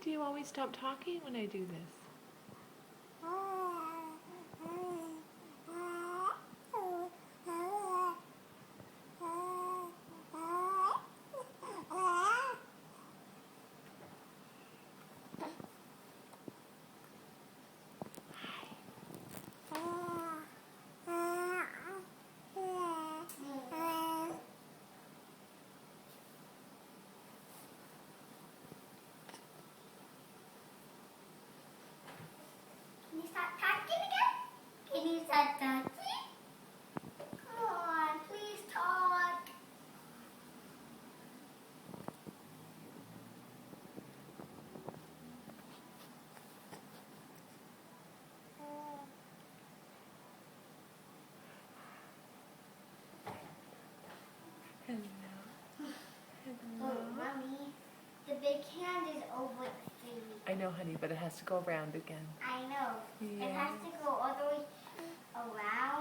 do you always stop talking when I do this? Can you start talking again? Can you start talking? Come on, please talk. Hello. Oh, Mommy, the big hand is over the food. I know, honey, but it has to go around again. I know. It Yeah. has to go all the way around.